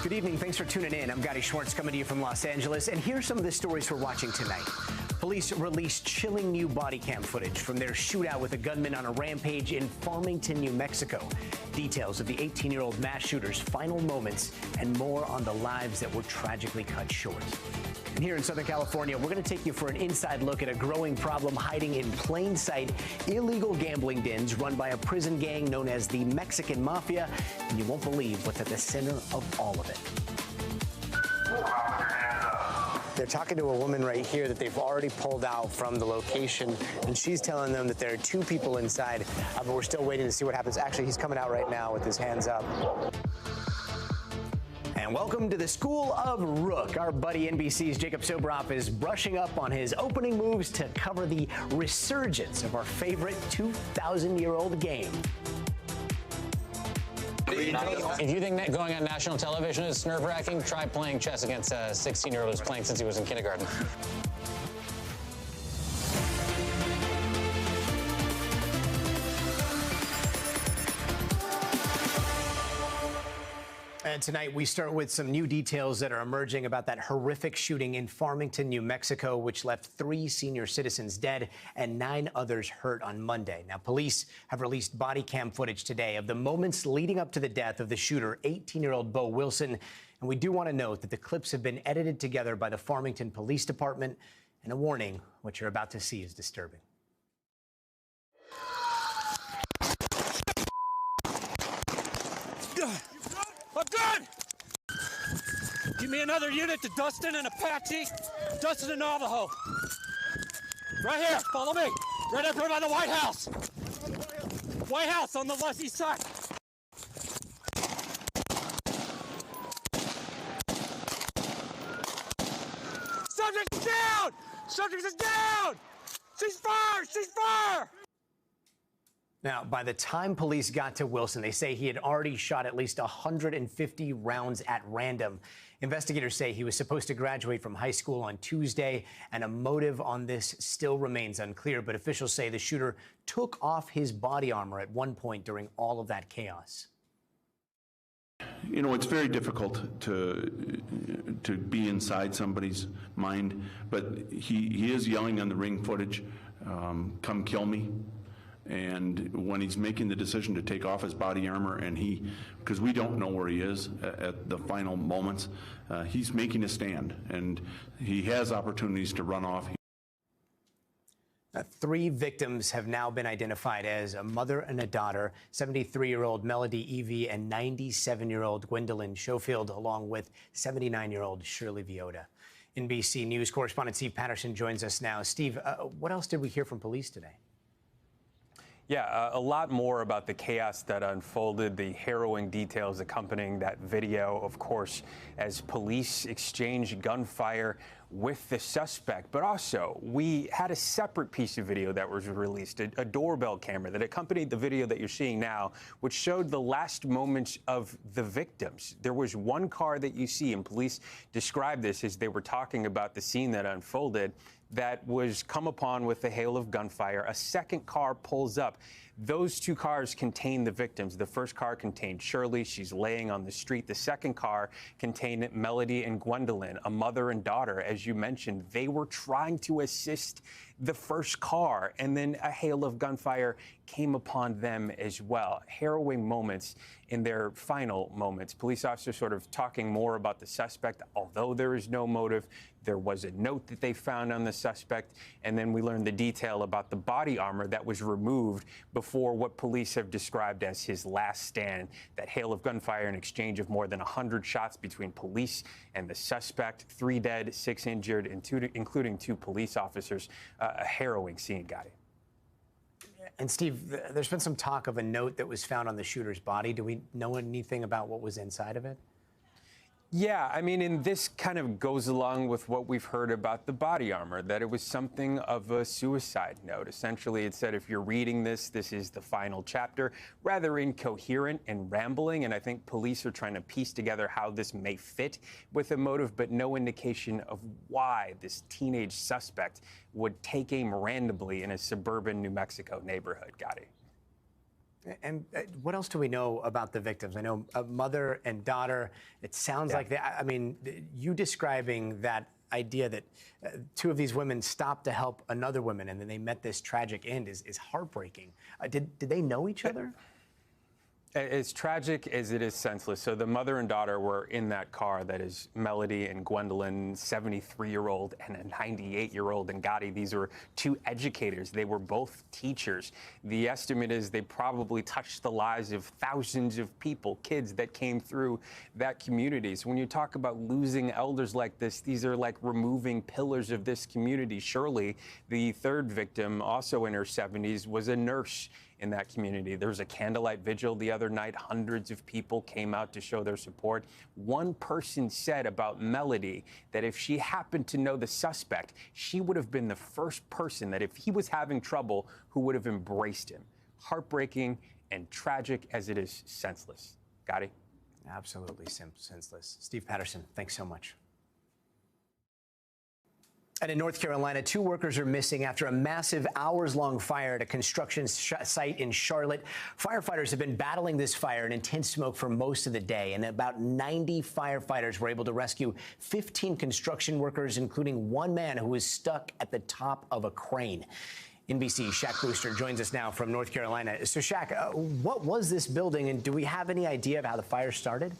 Good evening. Thanks for tuning in. I'm Gadi Schwartz coming to you from Los Angeles. And here's some of the stories we're watching tonight. Police released chilling new body cam footage from their shootout with a gunman on a rampage in Farmington, New Mexico. Details of the 18-year-old mass shooter's final moments and more on the lives that were tragically cut short. And here in Southern California, we're going to take you for an inside look at a growing problem hiding in plain sight: illegal gambling dens run by a prison gang known as the Mexican Mafia. And you won't believe what's at the center of all of it. They're talking to a woman right here that they've already pulled out from the location, and she's telling them that there are two people inside, but we're still waiting to see what happens. Actually, he's coming out right now with his hands up. And welcome to the School of Rook. Our buddy NBC's Jacob Sobroff is brushing up on his opening moves to cover the resurgence of our favorite 2,000-year-old game. If you think that going on national television is nerve-wracking, try playing chess against a 16-year-old who's playing since he was in kindergarten. And tonight we start with some new details that are emerging about that horrific shooting in Farmington, New Mexico, which left 3 senior citizens dead and 9 others hurt on Monday. Now, police have released body cam footage today of the moments leading up to the death of the shooter, 18-year-old Bo Wilson. And we do want to note that the clips have been edited together by the Farmington Police Department. And a warning, what you're about to see is disturbing. I'm good! Give me another unit to Dustin and Apache. Dustin and Navajo. Right here, follow me. Right up here by the White House. White House on the west east side. Subject is down! Subject is down! She's fire! She's fire! Now, by the time police got to Wilson, they say he had already shot at least 150 rounds at random. Investigators say he was supposed to graduate from high school on Tuesday, and a motive on this still remains unclear. But officials say the shooter took off his body armor at one point during all of that chaos. You know, it's very difficult to be inside somebody's mind, but he is yelling on the ring footage, "Come kill me." And when he's making the decision to take off his body armor, and because we don't know where he is at the final moments, he's making a stand, and he has opportunities to run off. 3 victims have now been identified as a mother and a daughter: 73-year-old Melody Evie and 97-year-old Gwendolyn Schofield, along with 79-year-old Shirley Viota. NBC News correspondent Steve Patterson joins us now. Steve, what else did we hear from police today? Yeah, a lot more about the chaos that unfolded, the harrowing details accompanying that video, of course, as police exchanged gunfire with the suspect. But also, we had a separate piece of video that was released, a doorbell camera that accompanied the video that you're seeing now, which showed the last moments of the victims. There was one car that you see, and police described this as they were talking about the scene that unfolded, that was come upon with a hail of gunfire. A second car pulls up. Those 2 cars contain the victims. The first car contained Shirley. She's laying on the street. The second car contained Melody and Gwendolyn, a mother and daughter. As you mentioned, they were trying to assist the first car, and then a hail of gunfire came upon them as well. Harrowing moments in their final moments. Police officers sort of talking more about the suspect. Although there is no motive, there was a note that they found on the suspect, and then we learned the detail about the body armor that was removed before what police have described as his last stand. That hail of gunfire in exchange of more than 100 shots between police and the suspect. 3 dead, 6 injured, and including 2 police officers. A harrowing scene, Gadi. And Steve, there's been some talk of a note that was found on the shooter's body. Do we know anything about what was inside of it? Yeah, I mean, and this kind of goes along with what we've heard about the body armor, that it was something of a suicide note. Essentially, it said if you're reading this, this is the final chapter. Rather incoherent and rambling, and I think police are trying to piece together how this may fit with a motive, but no indication of why this teenage suspect would take aim randomly in a suburban New Mexico neighborhood, Gadi. And what else do we know about the victims? I know a mother and daughter. It sounds like that. I mean, you describing that idea that two of these women stopped to help another woman and then they met this tragic end is heartbreaking. Did they know each other? As tragic as it is senseless. So the mother and daughter were in that car. That is Melody and Gwendolyn, 73-year-old and a 98-year-old, and Gadi. These were two educators. They were both teachers. The estimate is they probably touched the lives of thousands of people, kids that came through that community. So when you talk about losing elders like this, these are like removing pillars of this community. Shirley, the third victim, also in her 70s, was a nurse in that community. There was a candlelight vigil the other night. Hundreds of people came out to show their support. One person said about Melody that if she happened to know the suspect, she would have been the first person that if he was having trouble, who would have embraced him. Heartbreaking and tragic as it is senseless. Gadi? Absolutely senseless. Steve Patterson, thanks so much. And in North Carolina, 2 workers are missing after a massive hours-long fire at a construction site in Charlotte. Firefighters have been battling this fire and intense smoke for most of the day, and about 90 firefighters were able to rescue 15 construction workers, including one man who was stuck at the top of a crane. NBC Shaq Brewster joins us now from North Carolina. So, Shaq, what was this building, and do we have any idea of how the fire started?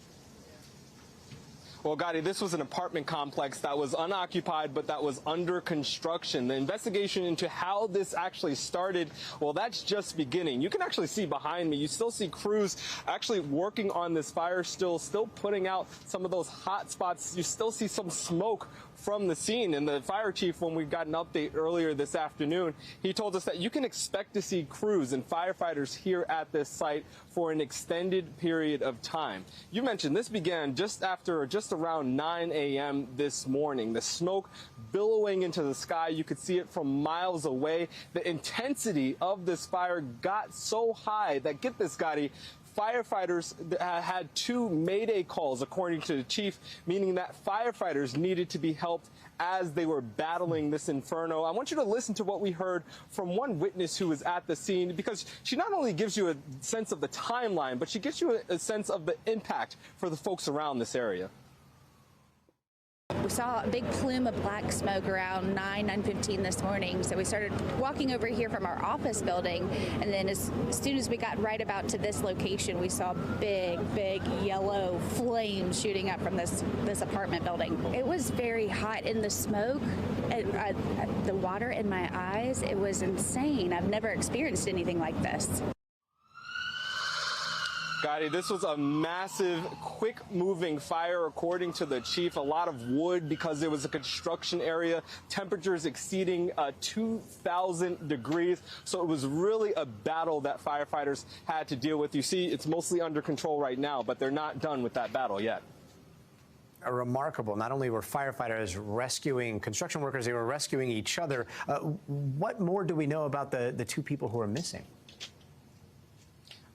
Well, Gadi, this was an apartment complex that was unoccupied, but that was under construction. The investigation into how this actually started, well, that's just beginning. You can actually see behind me, you still see crews actually working on this fire, still putting out some of those hot spots. You still see some smoke from the scene. And the fire chief, when we got an update earlier this afternoon, he told us that you can expect to see crews and firefighters here at this site for an extended period of time. You mentioned this began just around 9 a.m. this morning. The smoke billowing into the sky. You could see it from miles away. The intensity of this fire got so high that, get this, Gadi, firefighters had 2 mayday calls, according to the chief, meaning that firefighters needed to be helped as they were battling this inferno. I want you to listen to what we heard from one witness who was at the scene, because she not only gives you a sense of the timeline, but she gives you a sense of the impact for the folks around this area. We saw a big plume of black smoke around 9:15 this morning, so we started walking over here from our office building, and then as soon as we got right about to this location, we saw big yellow flames shooting up from this apartment building. It was very hot in the smoke, the water in my eyes. It was insane. I've never experienced anything like this. Gadi, this was a massive, quick-moving fire, according to the chief. A lot of wood because it was a construction area. Temperatures exceeding 2,000 degrees. So it was really a battle that firefighters had to deal with. You see, it's mostly under control right now, but they're not done with that battle yet. Remarkable. Not only were firefighters rescuing construction workers, they were rescuing each other. What more do we know about the 2 people who are missing?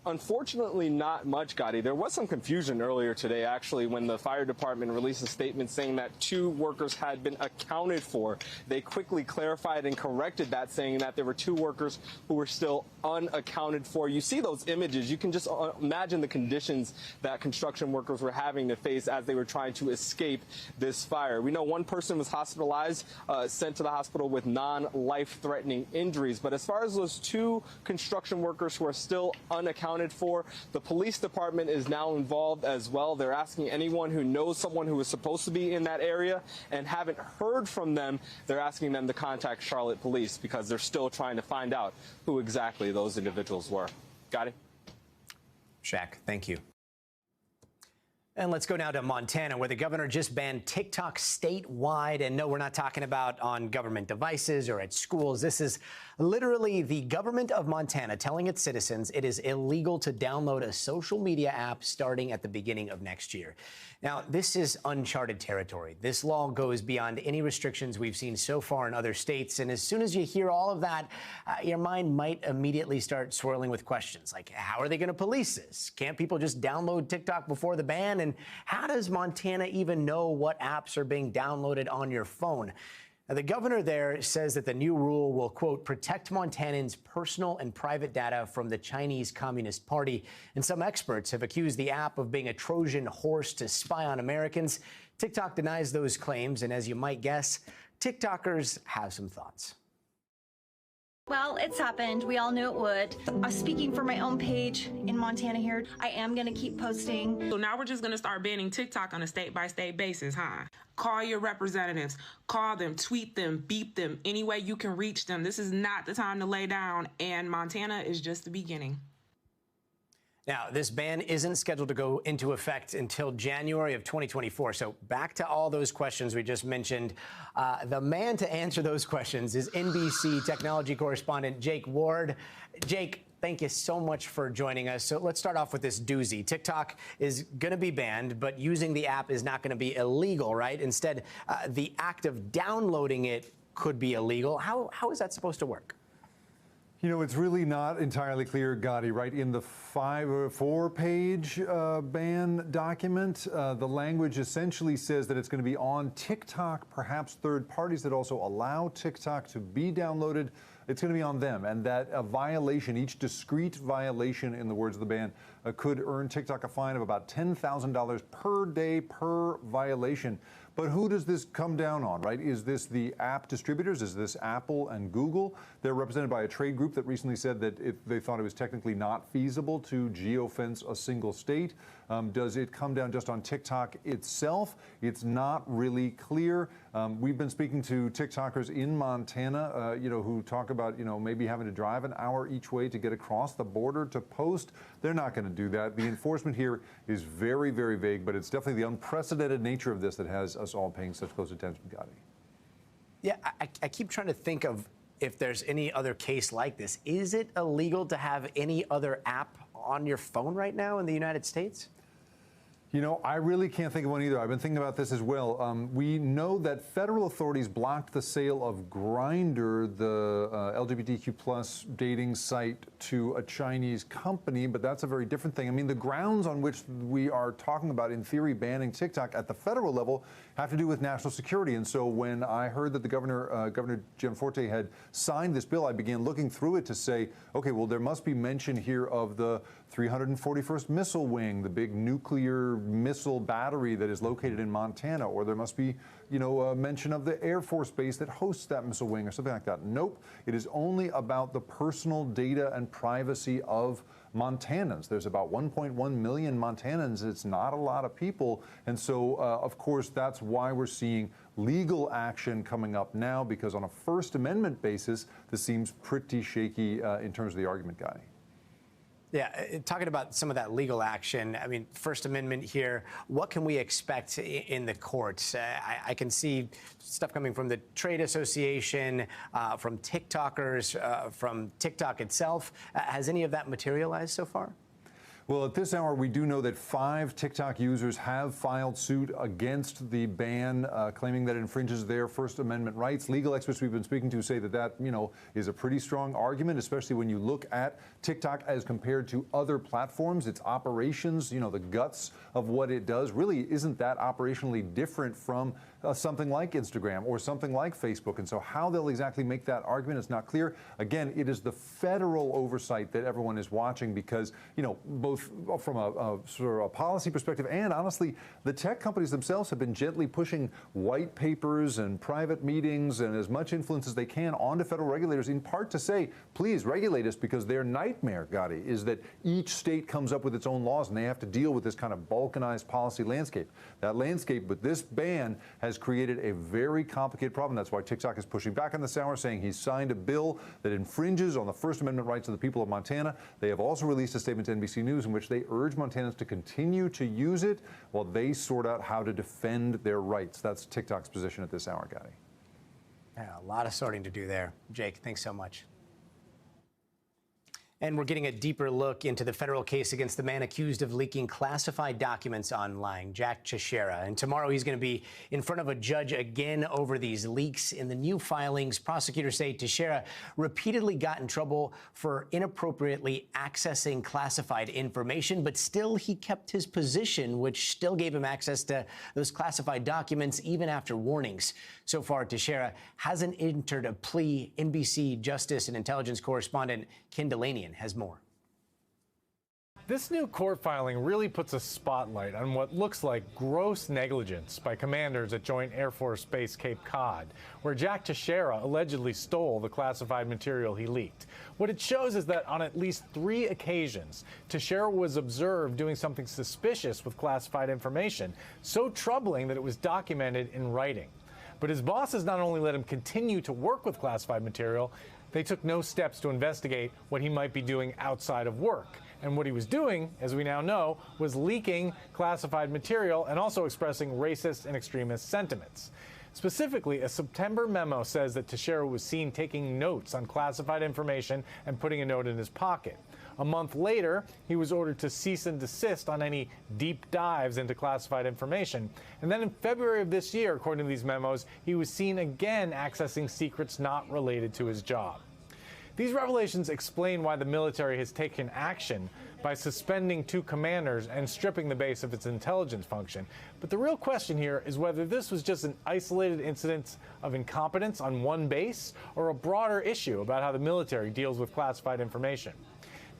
Unfortunately, not much, Gadi. There was some confusion earlier today, actually, when the fire department released a statement saying that 2 workers had been accounted for. They quickly clarified and corrected that, saying that there were 2 workers who were still unaccounted for. You see those images. You can just imagine the conditions that construction workers were having to face as they were trying to escape this fire. We know one person was hospitalized, sent to the hospital with non-life-threatening injuries. But as far as those 2 construction workers who are still unaccounted for, the police department is now involved as well. They're asking anyone who knows someone who is supposed to be in that area and haven't heard from them, they're asking them to contact Charlotte police because they're still trying to find out who exactly those individuals were. Got it? Shaq, thank you. And let's go now to Montana, where the governor just banned TikTok statewide. And no, we're not talking about on government devices or at schools. This is literally the government of Montana telling its citizens it is illegal to download a social media app starting at the beginning of next year. Now, this is uncharted territory. This law goes beyond any restrictions we've seen so far in other states. And as soon as you hear all of that, your mind might immediately start swirling with questions like, how are they going to police this? Can't people just download TikTok before the ban? And how does Montana even know what apps are being downloaded on your phone? Now, the governor there says that the new rule will, quote, protect Montanans' personal and private data from the Chinese Communist Party. And some experts have accused the app of being a Trojan horse to spy on Americans. TikTok denies those claims. And as you might guess, TikTokers have some thoughts. Well, it's happened. We all knew it would. Speaking for my own page in Montana here, I am going to keep posting. So now we're just going to start banning TikTok on a state-by-state basis, huh? Call your representatives. Call them, tweet them, beep them, any way you can reach them. This is not the time to lay down, and Montana is just the beginning. Now, this ban isn't scheduled to go into effect until January of 2024. So back to all those questions we just mentioned. The man to answer those questions is NBC technology correspondent Jake Ward. Jake, thank you so much for joining us. So let's start off with this doozy. TikTok is going to be banned, but using the app is not going to be illegal, right? Instead, the act of downloading it could be illegal. How is that supposed to work? You know, it's really not entirely clear, Gadi, right? In the 4-page ban document, the language essentially says that it's going to be on TikTok, perhaps third parties that also allow TikTok to be downloaded. It's going to be on them, and that a violation, each discrete violation, in the words of the ban, could earn TikTok a fine of about $10,000 per day per violation. But who does this come down on, right? Is this the app distributors? Is this Apple and Google? They're represented by a trade group that recently said that they thought it was technically not feasible to geofence a single state. Does it come down just on TikTok itself? It's not really clear. We've been speaking to TikTokers in Montana, who talk about, maybe having to drive an hour each way to get across the border to post. They're not going to do that. The enforcement here is very, very vague, but it's definitely the unprecedented nature of this that has us all paying such close attention, Gadi. Yeah, I keep trying to think of if there's any other case like this. Is it illegal to have any other app on your phone right now in the United States? You know, I really can't think of one either. I've been thinking about this as well. We know that federal authorities blocked the sale of Grindr, the LGBTQ plus dating site, to a Chinese company, but that's a very different thing. I mean, the grounds on which we are talking about, in theory, banning TikTok at the federal level have to do with national security. And so when I heard that the Governor Gianforte had signed this bill, I began looking through it to say, okay, well, there must be mention here of the 341st Missile Wing, the big nuclear missile battery that is located in Montana, or there must be, a mention of the Air Force Base that hosts that missile wing or something like that. Nope. It is only about the personal data and privacy of Montanans. There's about 1.1 million Montanans. It's not a lot of people. And so, of course, that's why we're seeing legal action coming up now, because on a First Amendment basis, this seems pretty shaky in terms of the argument, Gadi. Yeah, talking about some of that legal action, I mean, First Amendment here, what can we expect in the courts? I can see stuff coming from the Trade Association, from TikTokers, from TikTok itself. Has any of that materialized so far? Well, at this hour, we do know that 5 TikTok users have filed suit against the ban, claiming that it infringes their First Amendment rights. Legal experts we've been speaking to say that is a pretty strong argument, especially when you look at TikTok as compared to other platforms. Its operations, the guts of what it does, really isn't that operationally different from something like Instagram or something like Facebook. And so how they'll exactly make that argument is not clear. Again, it is the federal oversight that everyone is watching because, both from a sort of a policy perspective and honestly, the tech companies themselves have been gently pushing white papers and private meetings and as much influence as they can onto federal regulators, in part to say, please regulate us, because their nightmare, Gadi, is that each state comes up with its own laws and they have to deal with this kind of balkanized policy landscape. That landscape with this ban has created a very complicated problem. That's why TikTok is pushing back on this hour, saying he's signed a bill that infringes on the First Amendment rights of the people of Montana. They have also released a statement to NBC News in which they urge Montanans to continue to use it while they sort out how to defend their rights. That's TikTok's position at this hour, Gadi. Yeah, a lot of sorting to do there. Jake, thanks so much. And we're getting a deeper look into the federal case against the man accused of leaking classified documents online, Jack Teixeira. And tomorrow he's going to be in front of a judge again over these leaks. In the new filings, prosecutors say Teixeira repeatedly got in trouble for inappropriately accessing classified information, but still he kept his position, which still gave him access to those classified documents even after warnings. So far, Teixeira hasn't entered a plea. NBC Justice and Intelligence correspondent Ken Delanian has more. This new court filing really puts a spotlight on what looks like gross negligence by commanders at Joint Air Force Base Cape Cod, where Jack Teixeira allegedly stole the classified material he leaked. What it shows is that on at least 3 occasions, Teixeira was observed doing something suspicious with classified information, so troubling that it was documented in writing. But his bosses not only let him continue to work with classified material, they took no steps to investigate what he might be doing outside of work. And what he was doing, as we now know, was leaking classified material and also expressing racist and extremist sentiments. Specifically, a September memo says that Teixeira was seen taking notes on classified information and putting a note in his pocket. A month later, he was ordered to cease and desist on any deep dives into classified information. And then in February of this year, according to these memos, he was seen again accessing secrets not related to his job. These revelations explain why the military has taken action by suspending 2 commanders and stripping the base of its intelligence function. But the real question here is whether this was just an isolated incident of incompetence on one base or a broader issue about how the military deals with classified information.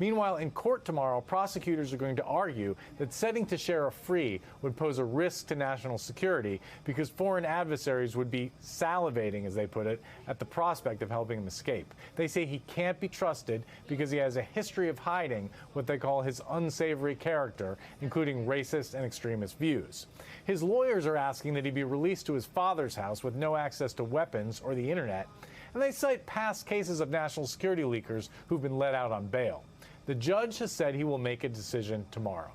Meanwhile, in court tomorrow, prosecutors are going to argue that setting Teixeira free would pose a risk to national security because foreign adversaries would be salivating, as they put it, at the prospect of helping him escape. They say he can't be trusted because he has a history of hiding what they call his unsavory character, including racist and extremist views. His lawyers are asking that he be released to his father's house with no access to weapons or the internet, and they cite past cases of national security leakers who've been let out on bail. The judge has said he will make a decision tomorrow.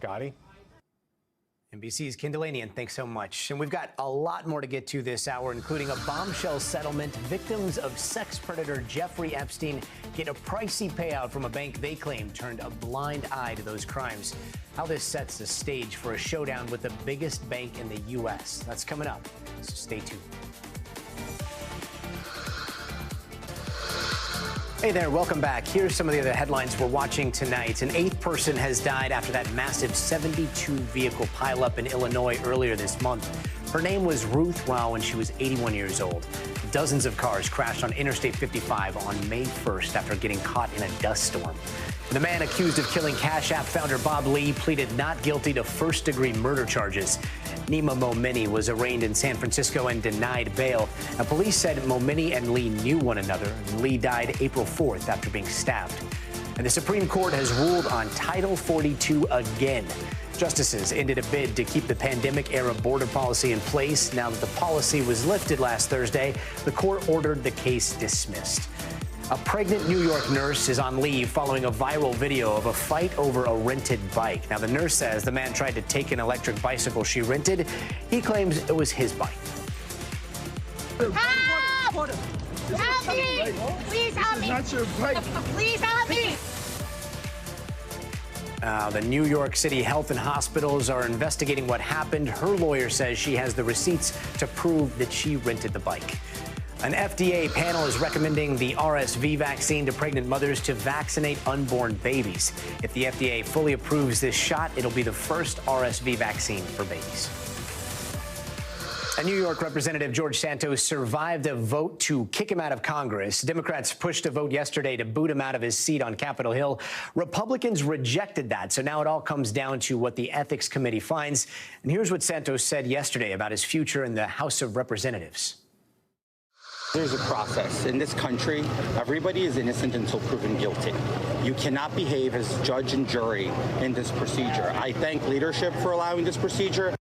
Gadi? NBC's Ken Delanian, thanks so much. And we've got a lot more to get to this hour, including a bombshell settlement. Victims of sex predator Jeffrey Epstein get a pricey payout from a bank they claim turned a blind eye to those crimes. How this sets the stage for a showdown with the biggest bank in the U.S. That's coming up, so stay tuned. Hey there, welcome back. Here's some of the other headlines we're watching tonight. An 8th person has died after that massive 72-vehicle pileup in Illinois earlier this month. Her name was Ruth Wow, when she was 81 years old. Dozens of cars crashed on Interstate 55 on May 1st after getting caught in a dust storm. The man accused of killing Cash App founder Bob Lee pleaded not guilty to first-degree murder charges. Nima Momeni was arraigned in San Francisco and denied bail. Now, police said Momeni and Lee knew one another, and Lee died April 4th after being stabbed. And the Supreme Court has ruled on Title 42 again. Justices ended a bid to keep the pandemic-era border policy in place. Now that the policy was lifted last Thursday, the court ordered the case dismissed. A pregnant New York nurse is on leave following a viral video of a fight over a rented bike. Now, the nurse says the man tried to take an electric bicycle she rented. He claims it was his bike. Help! Help me! Please help me! Not your bike. Please help me! The New York City Health and Hospitals are investigating what happened. Her lawyer says she has the receipts to prove that she rented the bike. An FDA panel is recommending the RSV vaccine to pregnant mothers to vaccinate unborn babies. If the FDA fully approves this shot, it'll be the first RSV vaccine for babies. A New York Representative George Santos survived a vote to kick him out of Congress. Democrats pushed a vote yesterday to boot him out of his seat on Capitol Hill. Republicans rejected that, so now it all comes down to what the Ethics Committee finds. And here's what Santos said yesterday about his future in the House of Representatives. There's a process. In this country, everybody is innocent until proven guilty. You cannot behave as judge and jury in this procedure. I thank leadership for allowing this procedure.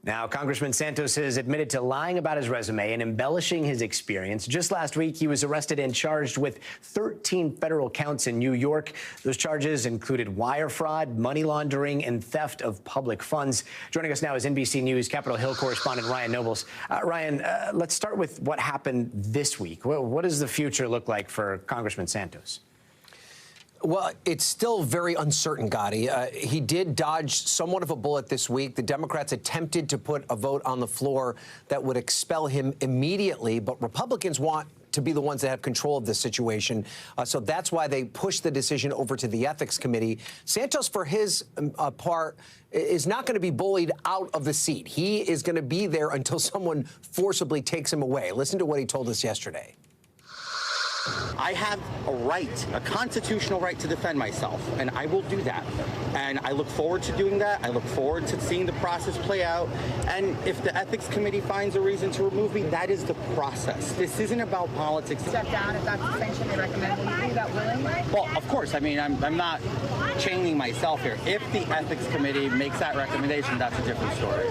Now, Congressman Santos has admitted to lying about his resume and embellishing his experience. Just last week, he was arrested and charged with 13 federal counts in New York. Those charges included wire fraud, money laundering, and theft of public funds. Joining us now is NBC News Capitol Hill correspondent Ryan Nobles. Ryan, let's start with what happened this week. What does the future look like for Congressman Santos? Well, it's still very uncertain, Gadi. He did dodge somewhat of a bullet this week. The Democrats attempted to put a vote on the floor that would expel him immediately, but Republicans want to be the ones that have control of this situation. So that's why they pushed the decision over to the Ethics Committee. Santos, for his part, is not going to be bullied out of the seat. He is going to be there until someone forcibly takes him away. Listen to what he told us yesterday. I have a right, a constitutional right to defend myself, and I will do that. And I look forward to doing that. I look forward to seeing the process play out. And if the Ethics Committee finds a reason to remove me, that is the process. This isn't about politics. Step down if that's the sanction they recommend. Will you do that willingly? Well, of course. I mean, I'm not chaining myself here. If the Ethics Committee makes that recommendation, that's a different story.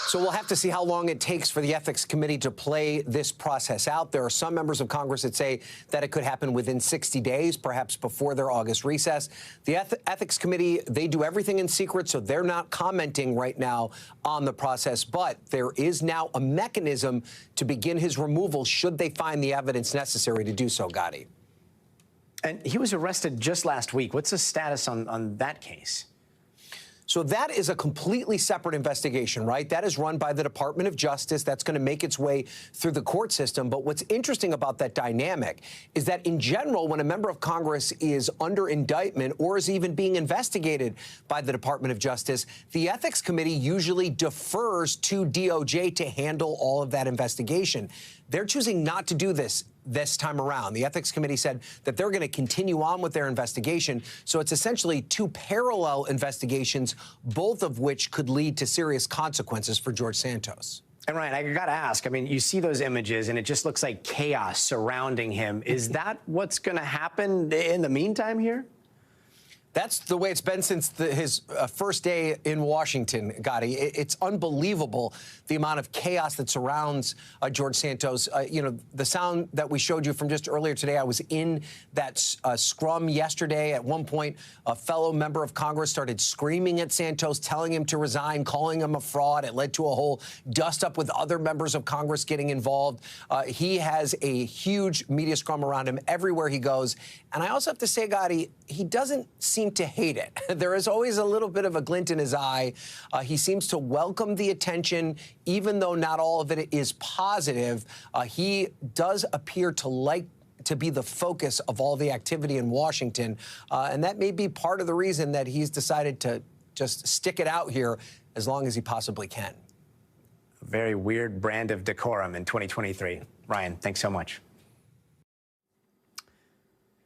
So we'll have to see how long it takes for the Ethics Committee to play this process out. There are some members of Congress that say that it could happen within 60 days, perhaps before their August recess. The Ethics Committee, they do everything in secret, so they're not commenting right now on the process. But there is now a mechanism to begin his removal should they find the evidence necessary to do so, Gadi. And he was arrested just last week. What's the status on that case? So that is a completely separate investigation, right? That is run by the Department of Justice. That's going to make its way through the court system. But what's interesting about that dynamic is that in general, when a member of Congress is under indictment or is even being investigated by the Department of Justice, the Ethics Committee usually defers to DOJ to handle all of that investigation. They're choosing not to do this time around. The Ethics Committee said that they're going to continue on with their investigation. So it's essentially two parallel investigations, both of which could lead to serious consequences for George Santos. And Ryan, I got to ask, I mean, you see those images and it just looks like chaos surrounding him. Is that what's going to happen in the meantime here? That's the way it's been since his first day in Washington, Gadi. It's unbelievable the amount of chaos that surrounds George Santos. You know, the sound that we showed you from just earlier today, I was in that scrum yesterday. At one point, a fellow member of Congress started screaming at Santos, telling him to resign, calling him a fraud. It led to a whole dust-up with other members of Congress getting involved. He has a huge media scrum around him everywhere he goes. And I also have to say, Gadi, he doesn't seem to hate it. There is always a little bit of a glint in his eye. He seems to welcome the attention, even though not all of it is positive. He does appear to like to be the focus of all the activity in Washington. And that may be part of the reason that he's decided to just stick it out here as long as he possibly can. A very weird brand of decorum in 2023. Ryan, thanks so much.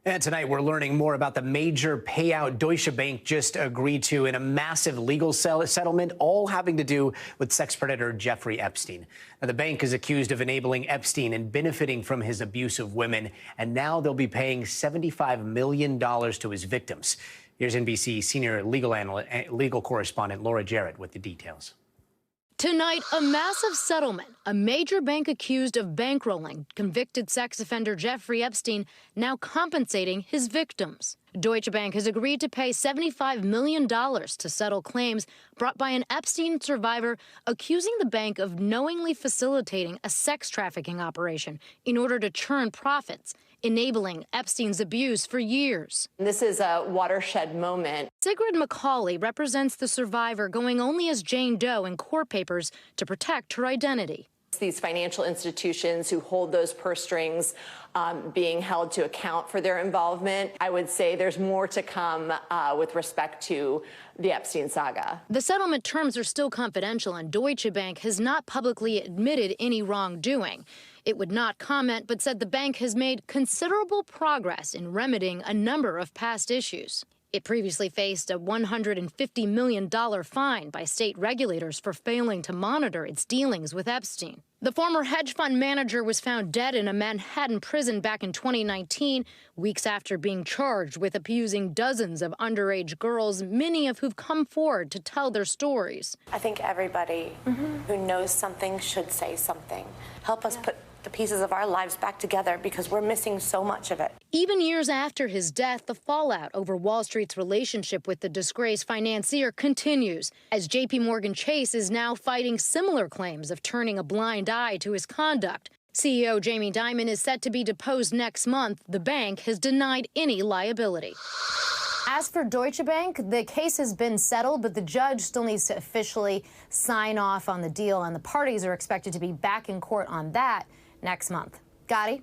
And tonight, we're learning more about the major payout Deutsche Bank just agreed to in a massive legal settlement, all having to do with sex predator Jeffrey Epstein. Now, the bank is accused of enabling Epstein and benefiting from his abuse of women, and now they'll be paying $75 million to his victims. Here's NBC senior legal correspondent Laura Jarrett with the details. Tonight, a massive settlement. A major bank accused of bankrolling convicted sex offender Jeffrey Epstein, now compensating his victims. Deutsche Bank has agreed to pay $75 million to settle claims brought by an Epstein survivor accusing the bank of knowingly facilitating a sex trafficking operation in order to churn profits, enabling Epstein's abuse for years. This is a watershed moment. Sigrid McCauley represents the survivor, going only as Jane Doe in court papers to protect her identity. These financial institutions who hold those purse strings being held to account for their involvement. I would say there's more to come with respect to the Epstein saga. The settlement terms are still confidential, and Deutsche Bank has not publicly admitted any wrongdoing. It would not comment, but said the bank has made considerable progress in remedying a number of past issues. It previously faced a $150 million fine by state regulators for failing to monitor its dealings with Epstein. The former hedge fund manager was found dead in a Manhattan prison back in 2019, weeks after being charged with abusing dozens of underage girls, many of who've come forward to tell their stories. I think everybody who knows something should say something. Help us put the pieces of our lives back together, because we're missing so much of it. Even years after his death, the fallout over Wall Street's relationship with the disgraced financier continues, as JP Morgan Chase is now fighting similar claims of turning a blind eye to his conduct. CEO Jamie Dimon is set to be deposed next month. The bank has denied any liability. As for Deutsche Bank, the case has been settled, but the judge still needs to officially sign off on the deal, and the parties are expected to be back in court on that next month. Gadi?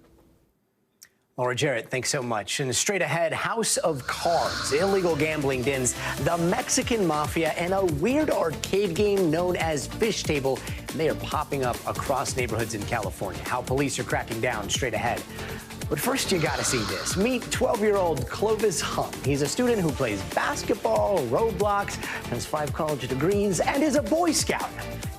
Laura Jarrett, thanks so much. And straight ahead, House of Cards, illegal gambling dens, the Mexican mafia, and a weird arcade game known as Fish Table. And they are popping up across neighborhoods in California. How police are cracking down straight ahead. But first, you got to see this. Meet 12-year-old Clovis Hunt. He's a student who plays basketball, Roblox, has 5 college degrees, and is a Boy Scout.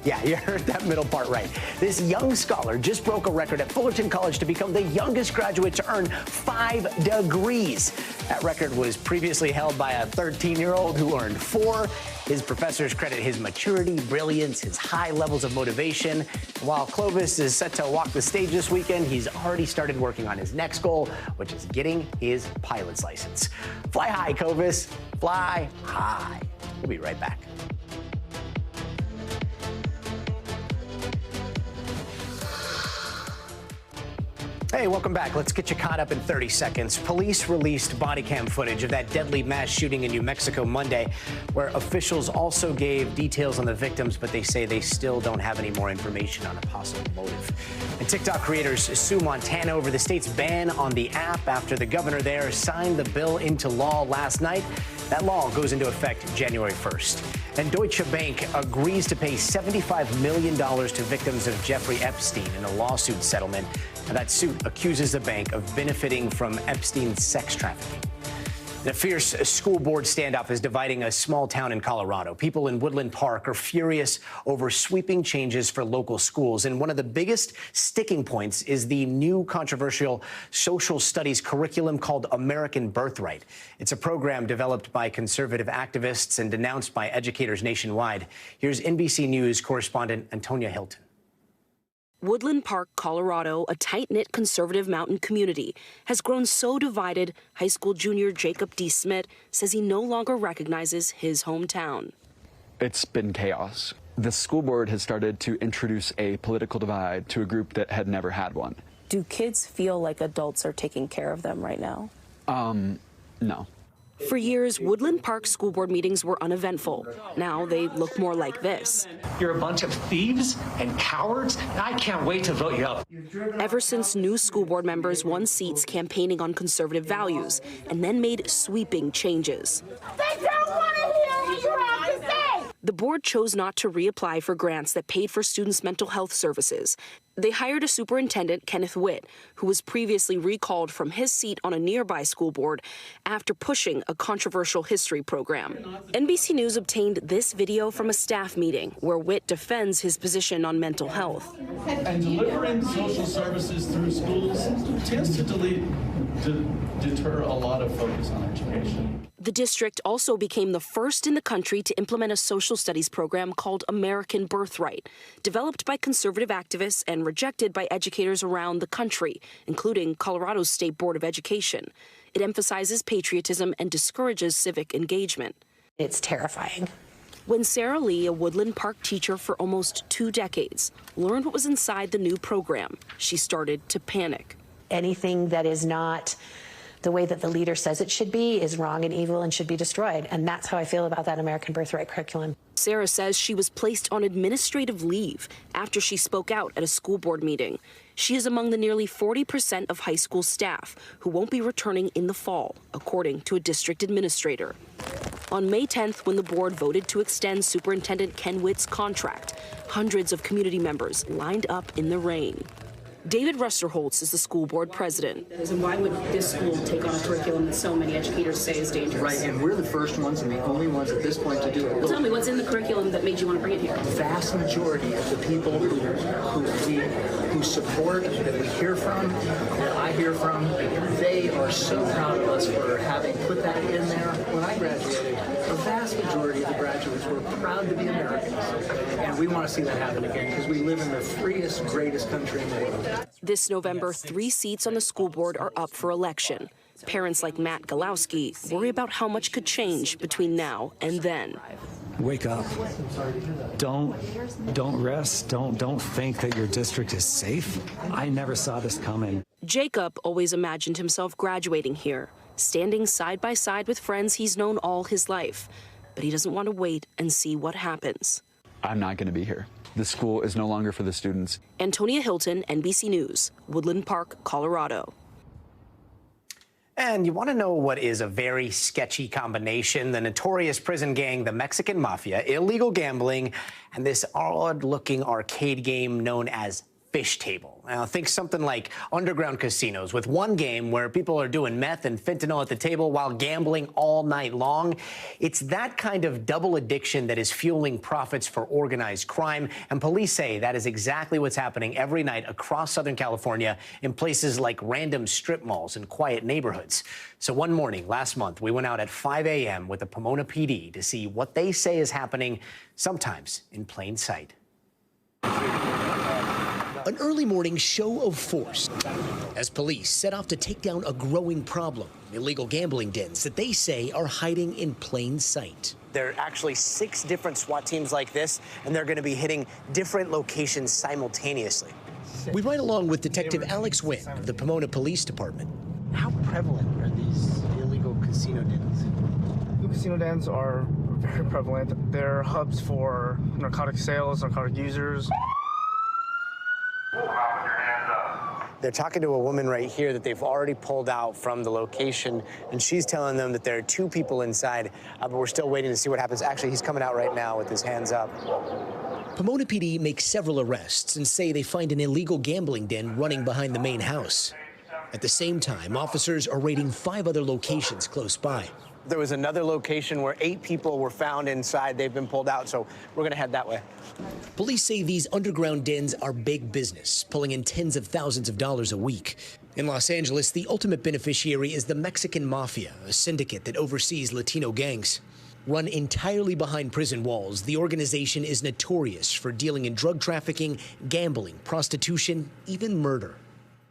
Yeah, you heard that middle part right. This young scholar just broke a record at Fullerton College to become the youngest graduate to earn 5 degrees. That record was previously held by a 13-year-old who earned 4. His professors credit his maturity, brilliance, his high levels of motivation. While Clovis is set to walk the stage this weekend, he's already started working on his next goal, which is getting his pilot's license. Fly high, Clovis. Fly high. We'll be right back. Hey, welcome back. Let's get you caught up in 30 seconds. Police released body cam footage of that deadly mass shooting in New Mexico Monday, where officials also gave details on the victims, but they say they still don't have any more information on a possible motive. And TikTok creators sue Montana over the state's ban on the app after the governor there signed the bill into law last night. That law goes into effect January 1st. And Deutsche Bank agrees to pay $75 million to victims of Jeffrey Epstein in a lawsuit settlement. Now, that suit accuses the bank of benefiting from Epstein's sex trafficking. And a fierce school board standoff is dividing a small town in Colorado. People in Woodland Park are furious over sweeping changes for local schools. And one of the biggest sticking points is the new controversial social studies curriculum called American Birthright. It's a program developed by conservative activists and denounced by educators nationwide. Here's NBC News correspondent Antonia Hilton. Woodland Park, Colorado, a tight-knit conservative mountain community, has grown so divided, high school junior Jacob D. Smith says he no longer recognizes his hometown. It's been chaos. The school board has started to introduce a political divide to a group that had never had one. Do kids feel like adults are taking care of them right now? No. For years, Woodland Park school board meetings were uneventful. Now they look more like this. You're a bunch of thieves and cowards, and I can't wait to vote you out. Ever since new school board members won seats campaigning on conservative values and then made sweeping changes. They don't want to hear what you have to say! The board chose not to reapply for grants that paid for students' mental health services. They hired a superintendent, Kenneth Witt, who was previously recalled from his seat on a nearby school board after pushing a controversial history program. NBC News obtained this video from a staff meeting where Witt defends his position on mental health. And delivering social services through schools tends to deter a lot of focus on education. The district also became the first in the country to implement a social studies program called American Birthright, developed by conservative activists and rejected by educators around the country, including Colorado's State Board of Education. It emphasizes patriotism and discourages civic engagement. It's terrifying. When Sarah Lee, a Woodland Park teacher for almost 2 decades, learned what was inside the new program, she started to panic. Anything that is not the way that the leader says it should be is wrong and evil and should be destroyed. And that's how I feel about that American Birthright curriculum. Sarah says she was placed on administrative leave after she spoke out at a school board meeting. She is among the nearly 40% of high school staff who won't be returning in the fall, according to a district administrator. On May 10th, when the board voted to extend Superintendent Ken Witt's contract, hundreds of community members lined up in the rain. David Rusterholtz is the school board president. And why would this school take on a curriculum that so many educators say is dangerous? Right, and we're the first ones and the only ones at this point to do it. Well, tell me, what's in the curriculum that made you want to bring it here? The vast majority of the people who support, that we hear from, that I hear from, they are so proud of us for having put that in there. When I graduated, the vast majority of the graduates were proud to be Americans. And we want to see that happen again because we live in the freest, greatest country in the world. This November, 3 seats on the school board are up for election. Parents like Matt Galowski worry about how much could change between now and then. Wake up. Don't rest. Don't think that your district is safe. I never saw this coming. Jacob always imagined himself graduating here, standing side by side with friends he's known all his life. But he doesn't want to wait and see what happens. I'm not going to be here. The school is no longer for the students. Antonia Hilton, NBC News, Woodland Park, Colorado. And you want to know what is a very sketchy combination? The notorious prison gang, the Mexican Mafia, illegal gambling, and this odd-looking arcade game known as Fish Table. Now, think something like underground casinos with one game where people are doing meth and fentanyl at the table while gambling all night long. It's that kind of double addiction that is fueling profits for organized crime, and police say that is exactly what's happening every night across Southern California in places like random strip malls and quiet neighborhoods. So one morning last month, we went out at 5 a.m. with the Pomona PD to see what they say is happening, sometimes in plain sight. An early morning show of force as police set off to take down a growing problem, illegal gambling dens that they say are hiding in plain sight. There are actually 6 different SWAT teams like this, and they're going to be hitting different locations simultaneously. We ride along with Detective Alex Wynn of the Pomona Police Department. How prevalent are these illegal casino dens? The casino dens are very prevalent. They're hubs for narcotic sales, narcotic users. They're talking to a woman right here that they've already pulled out from the location, and she's telling them that there are 2 people inside, but we're still waiting to see what happens. Actually, he's coming out right now with his hands up. Pomona PD makes several arrests and say they find an illegal gambling den running behind the main house. At the same time, officers are raiding 5 other locations close by. There was another location where 8 people were found inside. They've been pulled out, so we're going to head that way. Police say these underground dens are big business, pulling in tens of thousands of dollars a week. In Los Angeles, the ultimate beneficiary is the Mexican Mafia, a syndicate that oversees Latino gangs. Run entirely behind prison walls, the organization is notorious for dealing in drug trafficking, gambling, prostitution, even murder.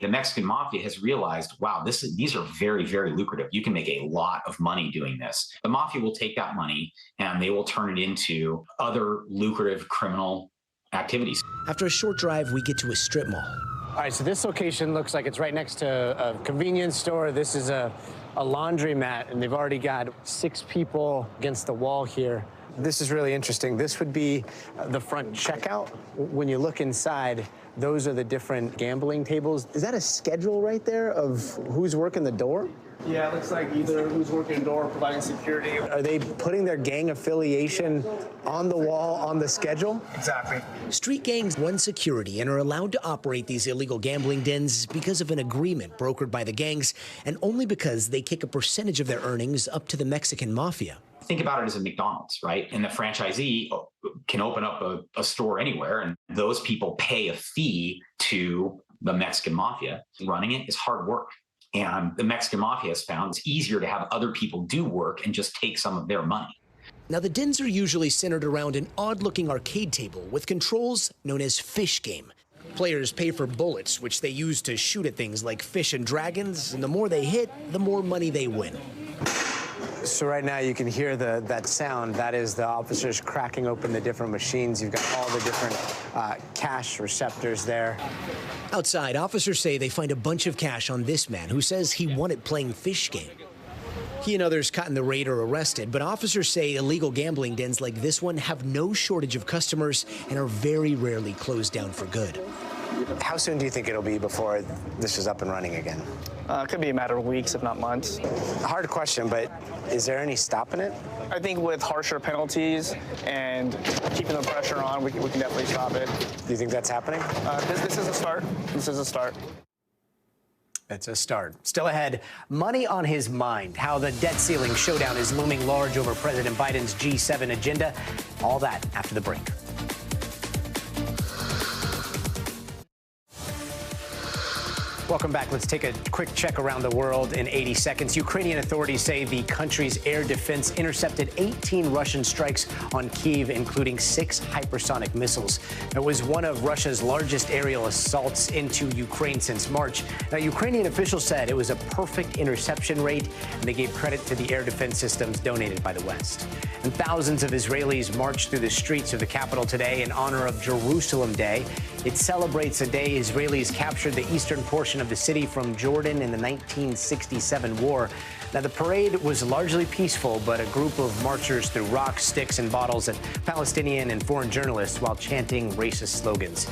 The Mexican Mafia has realized, wow, these are very, very lucrative. You can make a lot of money doing this. The Mafia will take that money and they will turn it into other lucrative criminal activities. After a short drive, we get to a strip mall. All right, so this location looks like it's right next to a convenience store. This is a laundromat, and they've already got 6 people against the wall here. This is really interesting. This would be the front checkout. When you look inside, those are the different gambling tables. Is that a schedule right there of who's working the door? Yeah, it looks like either who's working the door, providing security. Are they putting their gang affiliation on the wall on the schedule? Exactly. Street gangs run security and are allowed to operate these illegal gambling dens because of an agreement brokered by the gangs, and only because they kick a percentage of their earnings up to the Mexican Mafia. Think about it as a McDonald's, right? And the franchisee can open up a store anywhere, and those people pay a fee to the Mexican Mafia. Running it is hard work. And the Mexican Mafia has found it's easier to have other people do work and just take some of their money. Now, the dens are usually centered around an odd-looking arcade table with controls known as fish game. Players pay for bullets, which they use to shoot at things like fish and dragons, and the more they hit, the more money they win. So right now you can hear that sound. That is the officers cracking open the different machines. You've got all the different cash receptors there. Outside, officers say they find a bunch of cash on this man who says he won it playing fish game. He and others caught in the raid are arrested, but officers say illegal gambling dens like this one have no shortage of customers and are very rarely closed down for good. How soon do you think it'll be before this is up and running again? It could be a matter of weeks, if not months. A hard question, but is there any stopping it? I think with harsher penalties and keeping the pressure on, we can definitely stop it. Do you think that's happening? This is a start. This is a start. It's a start. Still ahead, money on his mind, how the debt ceiling showdown is looming large over President Biden's G7 agenda. All that after the break. Welcome back. Let's take a quick check around the world in 80 seconds. Ukrainian authorities say the country's air defense intercepted 18 Russian strikes on Kyiv, including 6 hypersonic missiles. It was one of Russia's largest aerial assaults into Ukraine since March. Now, Ukrainian officials said it was a perfect interception rate, and they gave credit to the air defense systems donated by the West. And thousands of Israelis marched through the streets of the capital today in honor of Jerusalem Day. It celebrates a day Israelis captured the eastern portion of the city from Jordan in the 1967 war. Now, the parade was largely peaceful, but a group of marchers threw rocks, sticks, and bottles at Palestinian and foreign journalists while chanting racist slogans.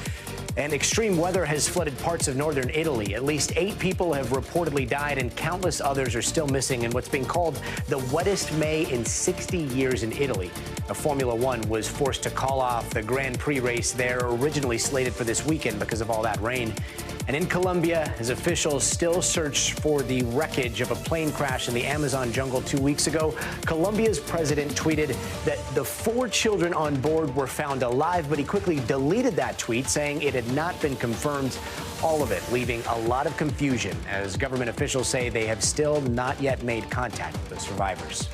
And extreme weather has flooded parts of northern Italy. At least 8 people have reportedly died, and countless others are still missing in what's being called the wettest May in 60 years in Italy. Formula One was forced to call off the Grand Prix race there, originally slated for this weekend because of all that rain. And in Colombia, as officials still search for the wreckage of a plane crash in the Amazon jungle 2 weeks ago, Colombia's president tweeted that the 4 children on board were found alive, but he quickly deleted that tweet, saying it had not been confirmed. All of it leaving a lot of confusion, as government officials say they have still not yet made contact with the survivors.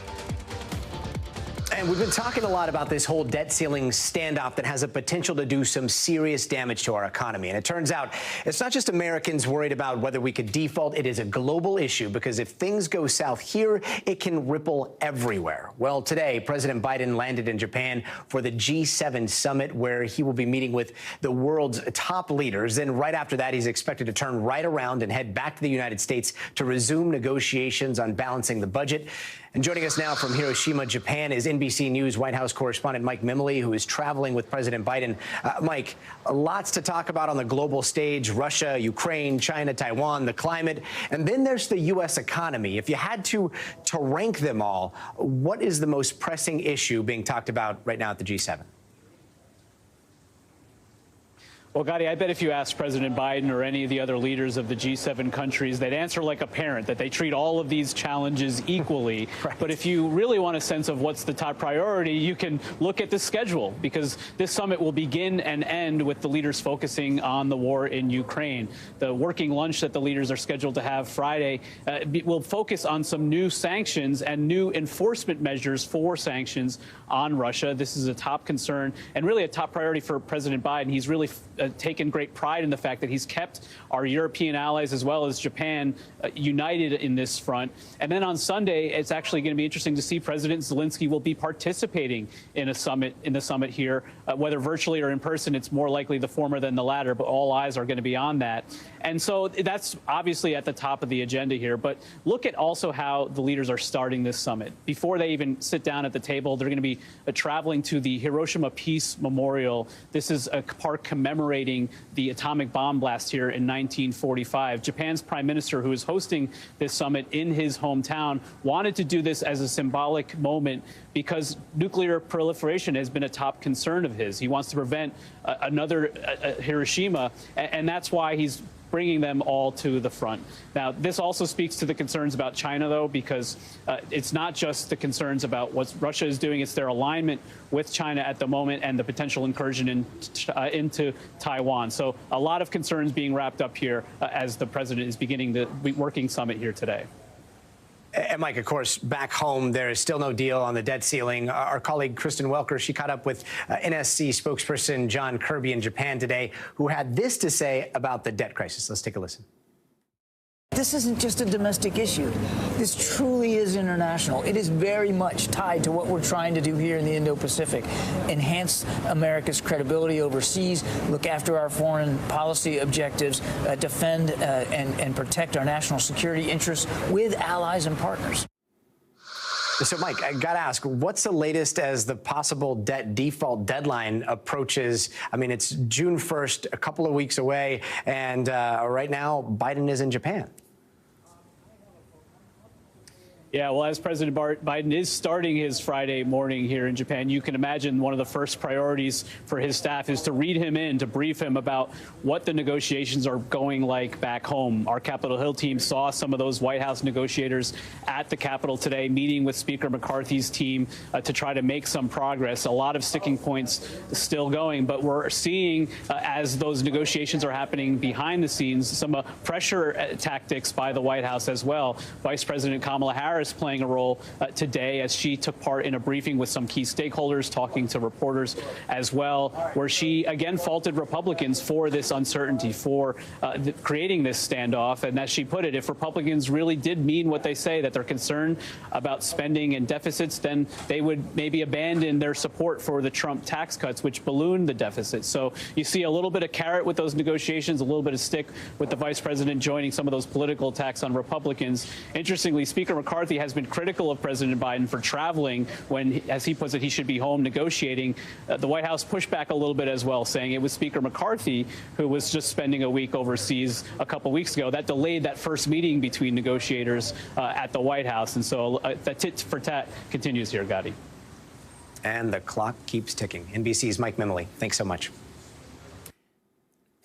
And we've been talking a lot about this whole debt ceiling standoff that has a potential to do some serious damage to our economy. And it turns out it's not just Americans worried about whether we could default. It is a global issue, because if things go south here, it can ripple everywhere. Well, today, President Biden landed in Japan for the G7 summit, where he will be meeting with the world's top leaders. Then right after that, he's expected to turn right around and head back to the United States to resume negotiations on balancing the budget. And joining us now from Hiroshima, Japan, is NBC News White House correspondent Mike Mimley, who is traveling with President Biden. Mike, lots to talk about on the global stage: Russia, Ukraine, China, Taiwan, the climate, and then there's the U.S. economy. If you had to rank them all, what is the most pressing issue being talked about right now at the G7? Well, Gadi, I bet if you asked President Biden or any of the other leaders of the G7 countries, they'd answer like a parent, that they treat all of these challenges equally. Right. But if you really want a sense of what's the top priority, you can look at the schedule, because this summit will begin and end with the leaders focusing on the war in Ukraine. The working lunch that the leaders are scheduled to have Friday will focus on some new sanctions and new enforcement measures for sanctions on Russia. This is a top concern and really a top priority for President Biden. He's really taken great pride in the fact that he's kept our European allies as well as Japan united in this front. And then on Sunday, it's actually going to be interesting to see President Zelensky will be participating in the summit here, whether virtually or in person. It's more likely the former than the latter, but all eyes are going to be on that. And so that's obviously at the top of the agenda here. But look at also how the leaders are starting this summit. Before they even sit down at the table, they're going to be traveling to the Hiroshima Peace Memorial. This is a park commemorating the atomic bomb blast here in 1945. Japan's prime minister, who is hosting this summit in his hometown, wanted to do this as a symbolic moment because nuclear proliferation has been a top concern of his. He wants to prevent another Hiroshima, and that's why he's bringing them all to the front. Now, this also speaks to the concerns about China, though, because it's not just the concerns about what Russia is doing, it's their alignment with China at the moment and the potential incursion into Taiwan. So a lot of concerns being wrapped up here as the president is beginning the working summit here today. And Mike, of course, back home, there is still no deal on the debt ceiling. Our colleague Kristen Welker, she caught up with NSC spokesperson John Kirby in Japan today, who had this to say about the debt crisis. Let's take a listen. This isn't just a domestic issue. This truly is international. It is very much tied to what we're trying to do here in the Indo-Pacific. Enhance America's credibility overseas, look after our foreign policy objectives, defend and protect our national security interests with allies and partners. So, Mike, I got to ask, what's the latest as the possible debt default deadline approaches? I mean, it's June 1st, a couple of weeks away, and right now Biden is in Japan. Yeah, well, as President Biden is starting his Friday morning here in Japan, you can imagine one of the first priorities for his staff is to read him in, to brief him about what the negotiations are going like back home. Our Capitol Hill team saw some of those White House negotiators at the Capitol today, meeting with Speaker McCarthy's team to try to make some progress. A lot of sticking points still going, but we're seeing, as those negotiations are happening behind the scenes, some pressure tactics by the White House as well. Vice President Kamala Harris playing a role today as she took part in a briefing with some key stakeholders, talking to reporters as well, where she again faulted Republicans for this uncertainty, for creating this standoff. And as she put it, if Republicans really did mean what they say, that they're concerned about spending and deficits, then they would maybe abandon their support for the Trump tax cuts, which ballooned the deficit. So you see a little bit of carrot with those negotiations, a little bit of stick with the vice president joining some of those political attacks on Republicans. Interestingly, Speaker McCarthy has been critical of President Biden for traveling when, as he puts it, he should be home negotiating. The White House pushed back a little bit as well, saying it was Speaker McCarthy who was just spending a week overseas a couple weeks ago. That delayed that first meeting between negotiators at the White House. And so the tit for tat continues here, Gadi. And the clock keeps ticking. NBC's Mike Mimley, thanks so much.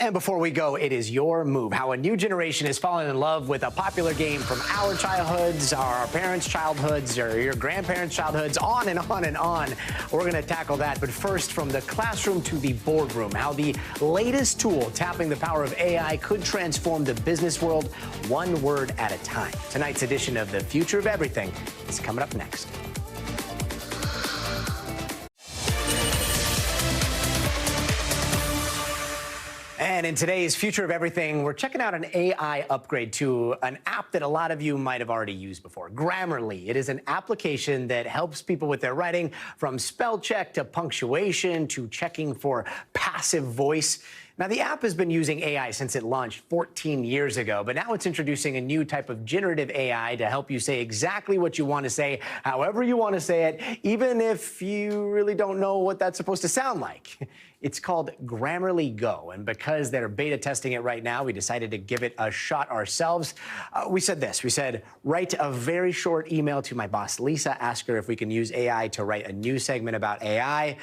And before we go, it is your move. How a new generation is falling in love with a popular game from our childhoods, our parents' childhoods, or your grandparents' childhoods, on and on and on. We're going to tackle that. But first, from the classroom to the boardroom, how the latest tool tapping the power of AI could transform the business world one word at a time. Tonight's edition of The Future of Everything is coming up next. And in today's Future of Everything, we're checking out an AI upgrade to an app that a lot of you might have already used before, Grammarly. It is an application that helps people with their writing, from spell check to punctuation to checking for passive voice. Now, the app has been using AI since it launched 14 years ago, but now it's introducing a new type of generative AI to help you say exactly what you want to say, however you want to say it, even if you really don't know what that's supposed to sound like. It's called Grammarly Go, and because they're beta testing it right now, we decided to give it a shot ourselves. We said this. We said, write a very short email to my boss, Lisa. Ask her if we can use AI to write a new segment about AI.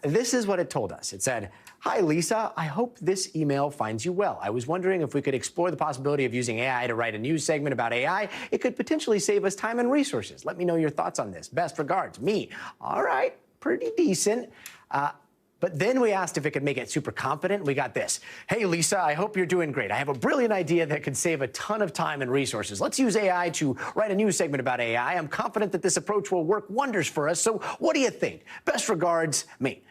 This is what it told us. It said, hi, Lisa. I hope this email finds you well. I was wondering if we could explore the possibility of using AI to write a news segment about AI. It could potentially save us time and resources. Let me know your thoughts on this. Best regards, me. All right, pretty decent. But then we asked if it could make it super confident. We got this. Hey, Lisa, I hope you're doing great. I have a brilliant idea that could save a ton of time and resources. Let's use AI to write a news segment about AI. I'm confident that this approach will work wonders for us. So what do you think? Best regards, me.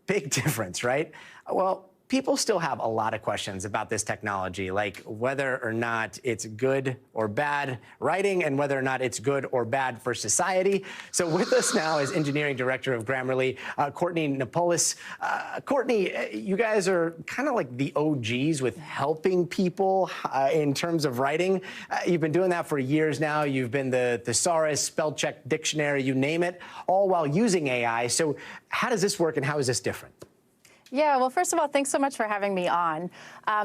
Big difference, right? Well, people still have a lot of questions about this technology, like whether or not it's good or bad writing and whether or not it's good or bad for society. So with us now is engineering director of Grammarly, Courtney Napolis. Courtney, you guys are kind of like the OGs with helping people in terms of writing. You've been doing that for years now. You've been the thesaurus, spell check dictionary, you name it, all while using AI. So how does this work and how is this different? Yeah, well, first of all, thanks so much for having me on.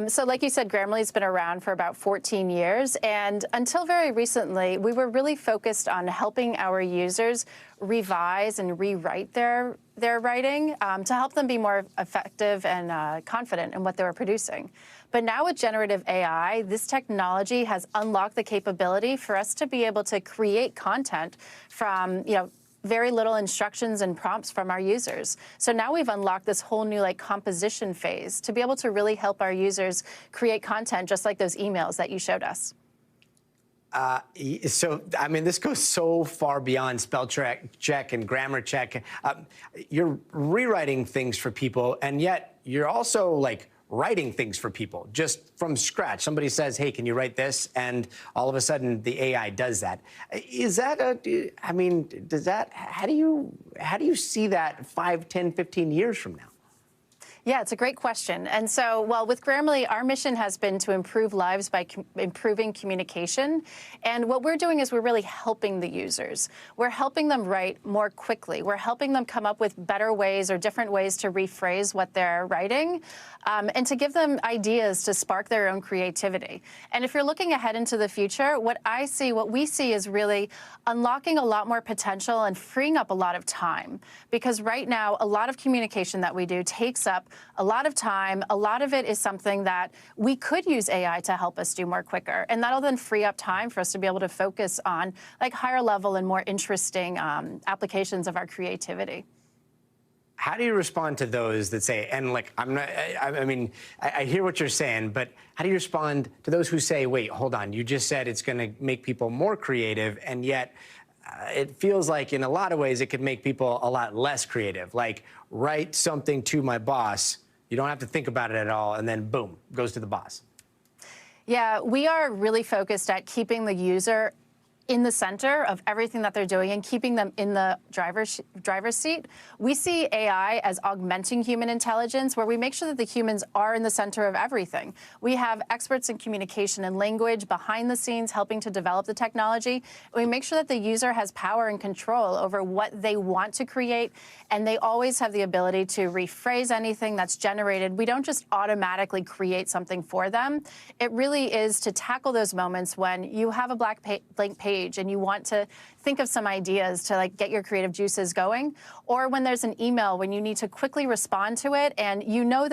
So like you said, Grammarly's been around for about 14 years. And until very recently, we were really focused on helping our users revise and rewrite their writing to help them be more effective and confident in what they were producing. But now with generative AI, this technology has unlocked the capability for us to be able to create content from, very little instructions and prompts from our users. So now we've unlocked this whole new composition phase to be able to really help our users create content just like those emails that you showed us. So, I mean, this goes so far beyond spell check and grammar check. You're rewriting things for people, and yet you're also writing things for people just from scratch. Somebody says, hey, can you write this? And all of a sudden the AI does that. Is that how do you see that 5, 10, 15 years from now? Yeah, it's a great question. And so, well, with Grammarly, our mission has been to improve lives by improving communication. And what we're doing is we're really helping the users. We're helping them write more quickly. We're helping them come up with better ways or different ways to rephrase what they're writing and to give them ideas to spark their own creativity. And if you're looking ahead into the future, what we see is really unlocking a lot more potential and freeing up a lot of time. Because right now, a lot of communication that we do takes up a lot of time. A lot of it is something that we could use AI to help us do more quicker. And that'll then free up time for us to be able to focus on like higher level and more interesting applications of our creativity. How do you respond to those that say, and like, I hear what you're saying, but how do you respond to those who say, wait, hold on, you just said it's going to make people more creative, and yet it feels like in a lot of ways it could make people a lot less creative. Like, write something to my boss, you don't have to think about it at all, and then boom, goes to the boss. Yeah, we are really focused at keeping the user in the center of everything that they're doing and keeping them in the driver's seat. We see AI as augmenting human intelligence, where we make sure that the humans are in the center of everything. We have experts in communication and language behind the scenes helping to develop the technology. We make sure that the user has power and control over what they want to create, and they always have the ability to rephrase anything that's generated. We don't just automatically create something for them. It really is to tackle those moments when you have a blank page and you want to think of some ideas to like get your creative juices going, or when there's an email when you need to quickly respond to it and you know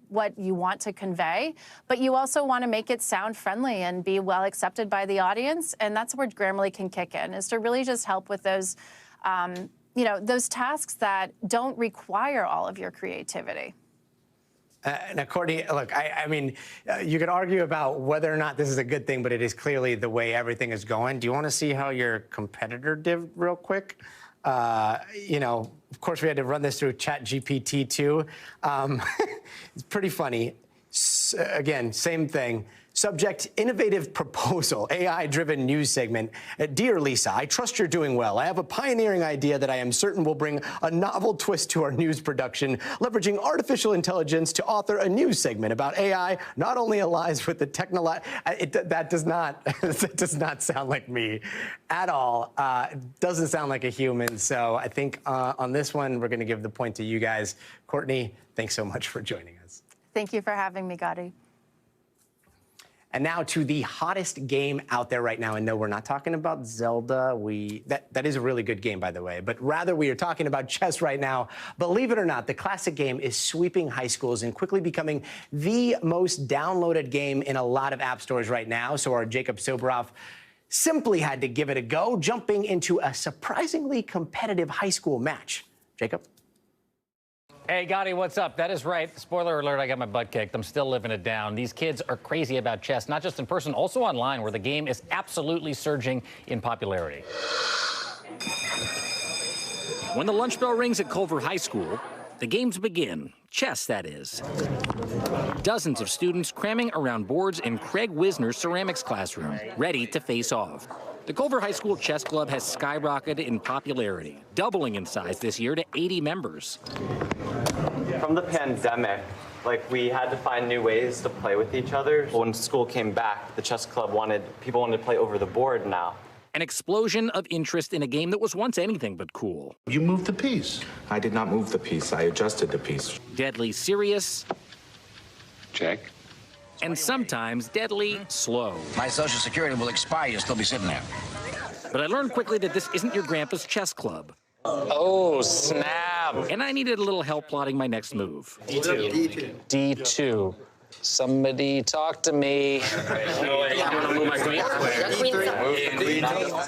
what you want to convey, but you also want to make it sound friendly and be well accepted by the audience. And that's where Grammarly can kick in, is to really just help with those, those tasks that don't require all of your creativity. Now, Courtney, look, you could argue about whether or not this is a good thing, but it is clearly the way everything is going. Do you want to see how your competitor did real quick? Of course, we had to run this through ChatGPT too. It's pretty funny. Again, same thing. Subject, innovative proposal, AI-driven news segment. Dear Lisa, I trust you're doing well. I have a pioneering idea that I am certain will bring a novel twist to our news production, leveraging artificial intelligence to author a news segment about AI not only aligns with the technology. That does not sound like me at all. It doesn't sound like a human. So I think on this one, we're going to give the point to you guys. Courtney, thanks so much for joining us. Thank you for having me, Gadi. And now to the hottest game out there right now. And no, we're not talking about Zelda. That is a really good game, by the way. But rather, we are talking about chess right now. Believe it or not, the classic game is sweeping high schools and quickly becoming the most downloaded game in a lot of app stores right now. So our Jacob Soboroff simply had to give it a go, jumping into a surprisingly competitive high school match. Jacob? Hey, Gadi, what's up? That is right. Spoiler alert, I got my butt kicked. I'm still living it down. These kids are crazy about chess, not just in person, also online, where the game is absolutely surging in popularity. When the lunch bell rings at Culver High School, the games begin. Chess, that is. Dozens of students cramming around boards in Craig Wisner's ceramics classroom, ready to face off. The Culver High School Chess Club has skyrocketed in popularity, doubling in size this year to 80 members. From the pandemic, we had to find new ways to play with each other. When school came back, the chess club people wanted to play over the board now. An explosion of interest in a game that was once anything but cool. You moved the piece. I did not move the piece. I adjusted the piece. Deadly serious. Check. And sometimes deadly slow. My Social Security will expire. You'll still be sitting there. But I learned quickly that this isn't your grandpa's chess club. Oh, snap. And I needed a little help plotting my next move. D2. D2. Somebody talk to me. I'm gonna move my queen.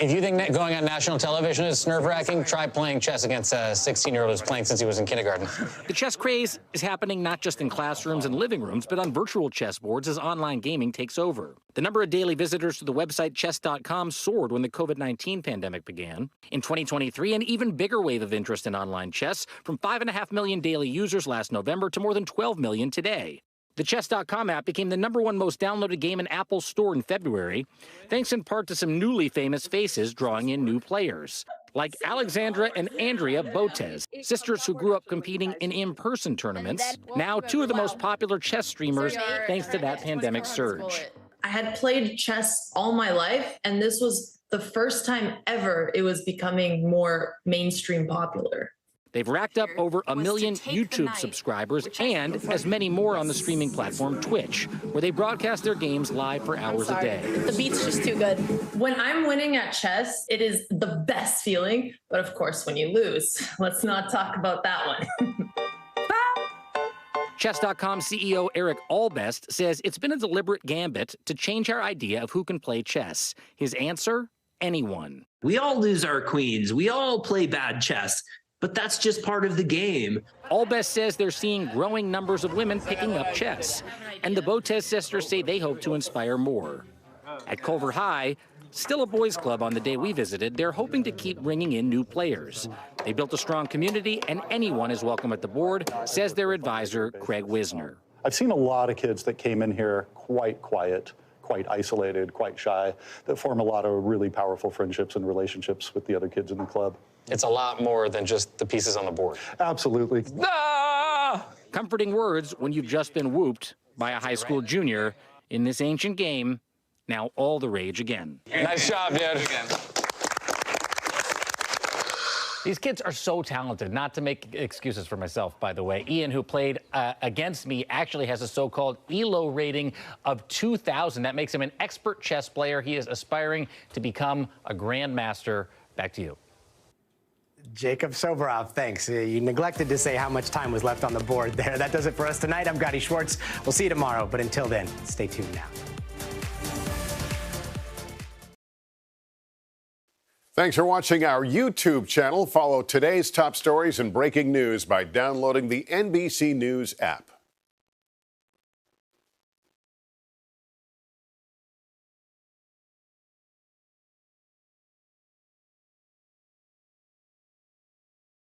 If you think going on national television is nerve-wracking, try playing chess against a 16-year-old who's playing since he was in kindergarten. The chess craze is happening not just in classrooms and living rooms, but on virtual chessboards as online gaming takes over. The number of daily visitors to the website chess.com soared when the COVID-19 pandemic began. In 2023, an even bigger wave of interest in online chess, from 5.5 million daily users last November to more than 12 million today. The Chess.com app became the #1 most downloaded game in Apple's store in February, thanks in part to some newly famous faces drawing in new players. like Alexandra and Andrea Botez, sisters who grew up competing in in-person tournaments, now two of the most popular chess streamers thanks to that pandemic surge. I had played chess all my life, and this was the first time ever it was becoming more mainstream popular. They've racked up over 1 million YouTube subscribers and as many more on the streaming platform Twitch, where they broadcast their games live for hours a day. The beat's just too good. When I'm winning at chess, it is the best feeling. But of course, when you lose, let's not talk about that one. Chess.com CEO Eric Albest says it's been a deliberate gambit to change our idea of who can play chess. His answer? Anyone. We all lose our queens. We all play bad chess. But that's just part of the game. Albest says they're seeing growing numbers of women picking up chess. And the Botez sisters say they hope to inspire more. At Culver High, still a boys' club on the day we visited, they're hoping to keep bringing in new players. They built a strong community, and anyone is welcome at the board, says their advisor, Craig Wisner. I've seen a lot of kids that came in here quite quiet, quite isolated, quite shy, that form a lot of really powerful friendships and relationships with the other kids in the club. It's a lot more than just the pieces on the board. Absolutely. Ah! Comforting words when you've just been whooped by a high school junior in this ancient game, now all the rage again. Nice job, dude. These kids are so talented, not to make excuses for myself, by the way. Ian, who played against me, actually has a so-called ELO rating of 2,000. That makes him an expert chess player. He is aspiring to become a grandmaster. Back to you. Jacob Soberov, thanks. You neglected to say how much time was left on the board there. That does it for us tonight. I'm Gadi Schwartz. We'll see you tomorrow, but until then, stay tuned now. Thanks for watching our YouTube channel. Follow today's top stories and breaking news by downloading the NBC News app.